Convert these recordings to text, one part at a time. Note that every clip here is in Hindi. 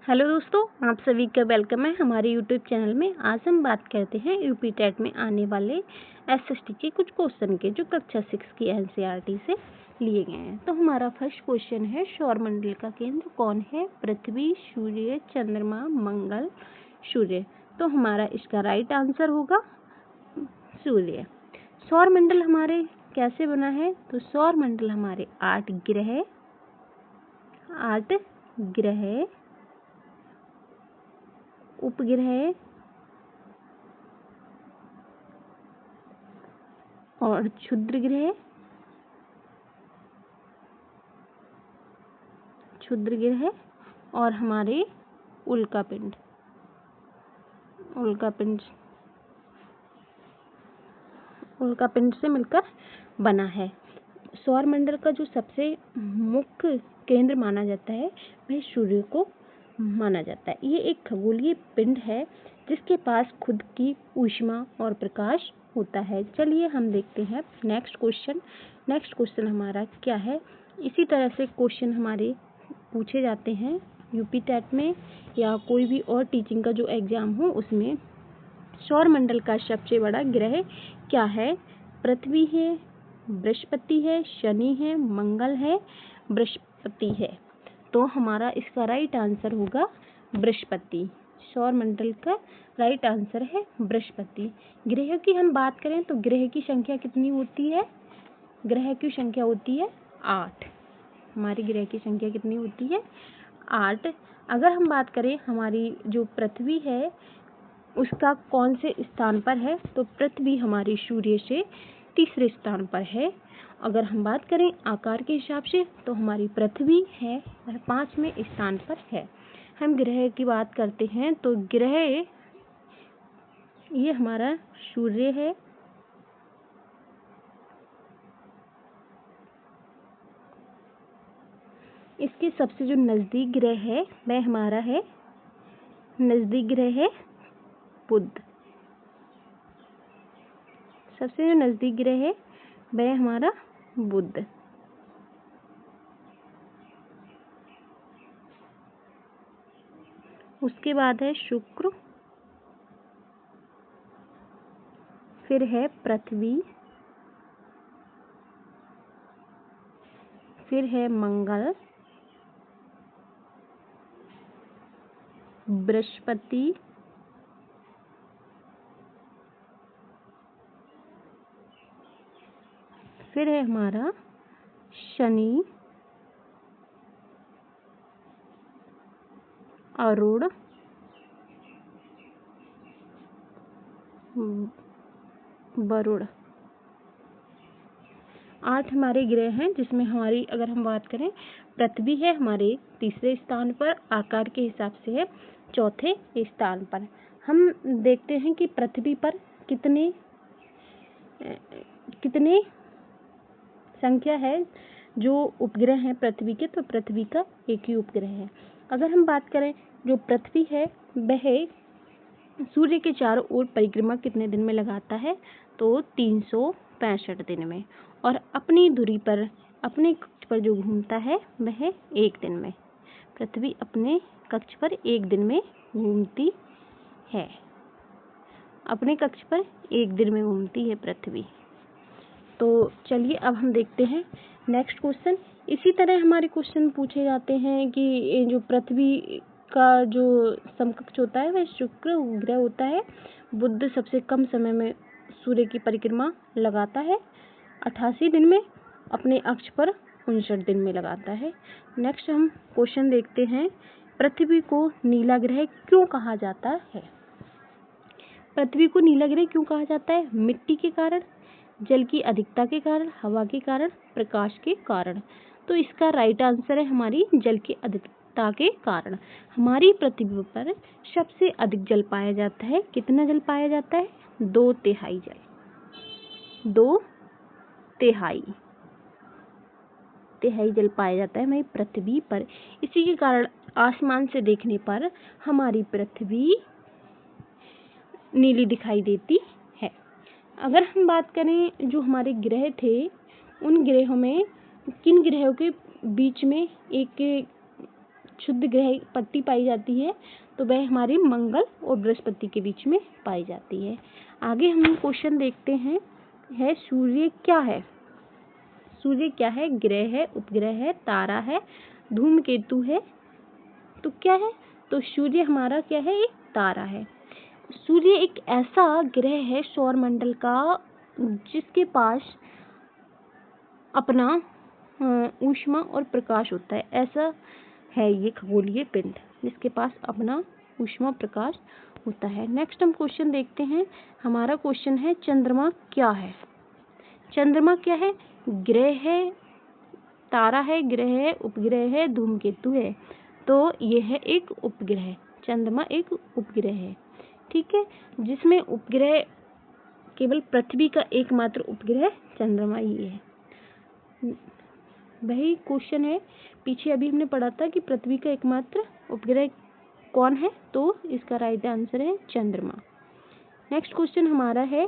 हेलो दोस्तों, आप सभी का वेलकम है हमारे यूट्यूब चैनल में। आज हम बात करते हैं यूपी टेट में आने वाले एसएसटी के कुछ क्वेश्चन के जो कक्षा 6 की एनसीईआरटी से लिए गए हैं। तो हमारा फर्स्ट क्वेश्चन है, सौरमंडल का केंद्र कौन है? पृथ्वी, सूर्य, चंद्रमा, मंगल, सूर्य। तो हमारा इसका राइट आंसर होगा सूर्य। सौरमंडल हमारे कैसे बना है? तो सौरमंडल हमारे 8 ग्रह, उपग्रह और क्षुद्र ग्रह और हमारे उल्कापिंड से मिलकर बना है। सौरमंडल का जो सबसे मुख्य केंद्र माना जाता है वह सूर्य को माना जाता है। ये एक खगोलीय पिंड है जिसके पास खुद की ऊष्मा और प्रकाश होता है। चलिए हम देखते हैं नेक्स्ट क्वेश्चन हमारा क्या है। इसी तरह से क्वेश्चन हमारे पूछे जाते हैं यूपी टेट में या कोई भी और टीचिंग का जो एग्जाम हो उसमें। सौरमंडल का सबसे बड़ा ग्रह क्या है? पृथ्वी है, बृहस्पति है, शनि है, मंगल है, बृहस्पति है। तो हमारा इसका राइट आंसर होगा बृहस्पति। सौरमंडल का राइट आंसर है बृहस्पति। ग्रह की हम बात करें तो ग्रह की संख्या कितनी होती है? ग्रह की संख्या होती है 8। हमारी ग्रह की संख्या कितनी होती है? 8। अगर हम बात करें हमारी जो पृथ्वी है उसका कौन से स्थान पर है? तो पृथ्वी हमारी सूर्य से तीसरे स्थान पर है। अगर हम बात करें आकार के हिसाब से तो हमारी पृथ्वी है वह 5वें स्थान पर है। हम ग्रह की बात करते हैं तो ग्रह ये हमारा सूर्य है, इसके सबसे जो नजदीक ग्रह है वह हमारा है नजदीक ग्रह है बुध। सबसे जो नजदीक ग्रह है वह हमारा बुध। उसके बाद है शुक्र, फिर है पृथ्वी, फिर है मंगल, बृहस्पति, फिर है हमारा शनि, अरुण, वरुण। 8 हमारे ग्रह हैं जिसमें हमारी अगर हम बात करें पृथ्वी है हमारे तीसरे स्थान पर, आकार के हिसाब से है चौथे स्थान पर। हम देखते हैं कि पृथ्वी पर कितने संख्या है जो उपग्रह हैं पृथ्वी के, तो पृथ्वी का एक ही उपग्रह है। अगर हम बात करें जो पृथ्वी है वह सूर्य के चारों ओर परिक्रमा कितने दिन में लगाता है? तो 365 दिन में। और अपनी धुरी पर अपने कक्ष पर जो घूमता है वह 1 दिन में। पृथ्वी अपने कक्ष पर 1 दिन में घूमती है। अपने कक्ष पर 1 दिन में घूमती है पृथ्वी। तो चलिए अब हम देखते हैं नेक्स्ट क्वेश्चन। इसी तरह हमारे क्वेश्चन पूछे जाते हैं कि जो पृथ्वी का जो समकक्ष होता है वह शुक्र ग्रह होता है। बुध सबसे कम समय में सूर्य की परिक्रमा लगाता है 88 दिन में, अपने अक्ष पर 59 दिन में लगाता है। नेक्स्ट हम क्वेश्चन देखते हैं, पृथ्वी को नीला ग्रह क्यों कहा जाता है? पृथ्वी को नीला ग्रह क्यों कहा जाता है? मिट्टी के कारण, जल की अधिकता के कारण, हवा के कारण, प्रकाश के कारण। तो इसका राइट आंसर है हमारी जल की अधिकता के कारण। हमारी पृथ्वी पर सबसे अधिक जल पाया जाता है। कितना जल पाया जाता है? 2/3 जल। 2/3 जल पाया जाता है हमारी पृथ्वी पर। इसी के कारण आसमान से देखने पर हमारी पृथ्वी नीली दिखाई देती है। अगर हम बात करें जो हमारे ग्रह थे उन ग्रहों में किन ग्रहों के बीच में एक शुद्ध ग्रह पट्टी पाई जाती है तो वह हमारे मंगल और बृहस्पति के बीच में पाई जाती है। आगे हम क्वेश्चन देखते हैं, है सूर्य क्या है? सूर्य क्या है? ग्रह है, उपग्रह है, तारा है, धूमकेतु है, तो क्या है? तो सूर्य हमारा क्या है? एक तारा है। सूर्य एक ऐसा ग्रह है सौर मंडल का जिसके पास अपना ऊष्मा और प्रकाश होता है। ऐसा है ये खगोलीय पिंड जिसके पास अपना ऊष्मा प्रकाश होता है। नेक्स्ट हम क्वेश्चन देखते हैं। हमारा क्वेश्चन है चंद्रमा क्या है? चंद्रमा क्या है? ग्रह है, तारा है, ग्रह है, उपग्रह है, धूमकेतु है, तो यह है एक उपग्रह। चंद्रमा एक उपग्रह है, ठीक है, जिसमें उपग्रह केवल पृथ्वी का एकमात्र उपग्रह चंद्रमा ही है। वही क्वेश्चन है, पीछे अभी हमने पढ़ा था कि पृथ्वी का एकमात्र उपग्रह कौन है, तो इसका राइट आंसर है चंद्रमा। नेक्स्ट क्वेश्चन हमारा है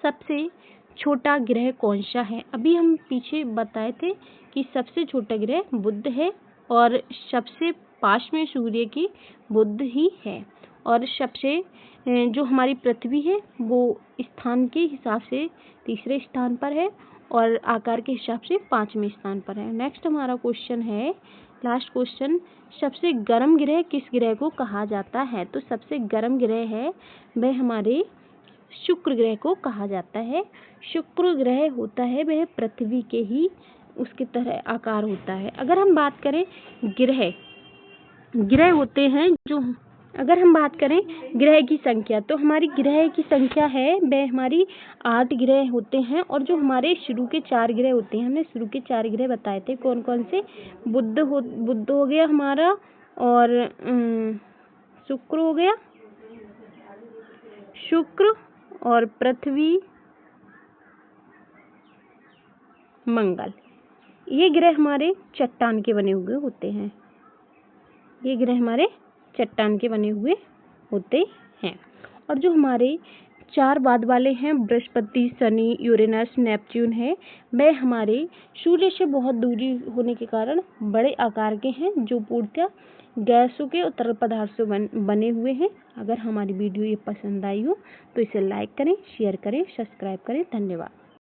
सबसे छोटा ग्रह कौन सा है? अभी हम पीछे बताए थे कि सबसे छोटा ग्रह बुध है और सबसे पास में सूर्य की बुध ही है, और सबसे जो हमारी पृथ्वी है वो स्थान के हिसाब से तीसरे स्थान पर है और आकार के हिसाब से 5वें स्थान पर है। नेक्स्ट हमारा क्वेश्चन है, लास्ट क्वेश्चन, सबसे गर्म ग्रह किस ग्रह को कहा जाता है? तो सबसे गर्म ग्रह है वह हमारे शुक्र ग्रह को कहा जाता है। शुक्र ग्रह होता है वह पृथ्वी के ही उसकी तरह आकार होता है। अगर हम बात करें ग्रह होते हैं जो, अगर हम बात करें ग्रह की संख्या, तो हमारी ग्रह की संख्या है वह हमारी 8 ग्रह होते हैं, और जो हमारे शुरू के 4 ग्रह होते हैं, हमने शुरू के 4 ग्रह बताए थे कौन कौन से। बुध हो गया हमारा, और शुक्र हो गया, शुक्र और पृथ्वी, मंगल। ये ग्रह हमारे चट्टान के बने हुए होते हैं। ये ग्रह हमारे चट्टान के बने हुए होते हैं। और जो हमारे 4 बाद वाले हैं, बृहस्पति, शनि, यूरेनस, नेपच्यून है, वह हमारे सूर्य से बहुत दूरी होने के कारण बड़े आकार के हैं, जो पूर्णतः गैसों के और तरल पदार्थ से बने हुए हैं। अगर हमारी वीडियो ये पसंद आई हो तो इसे लाइक करें, शेयर करें, सब्सक्राइब करें। धन्यवाद।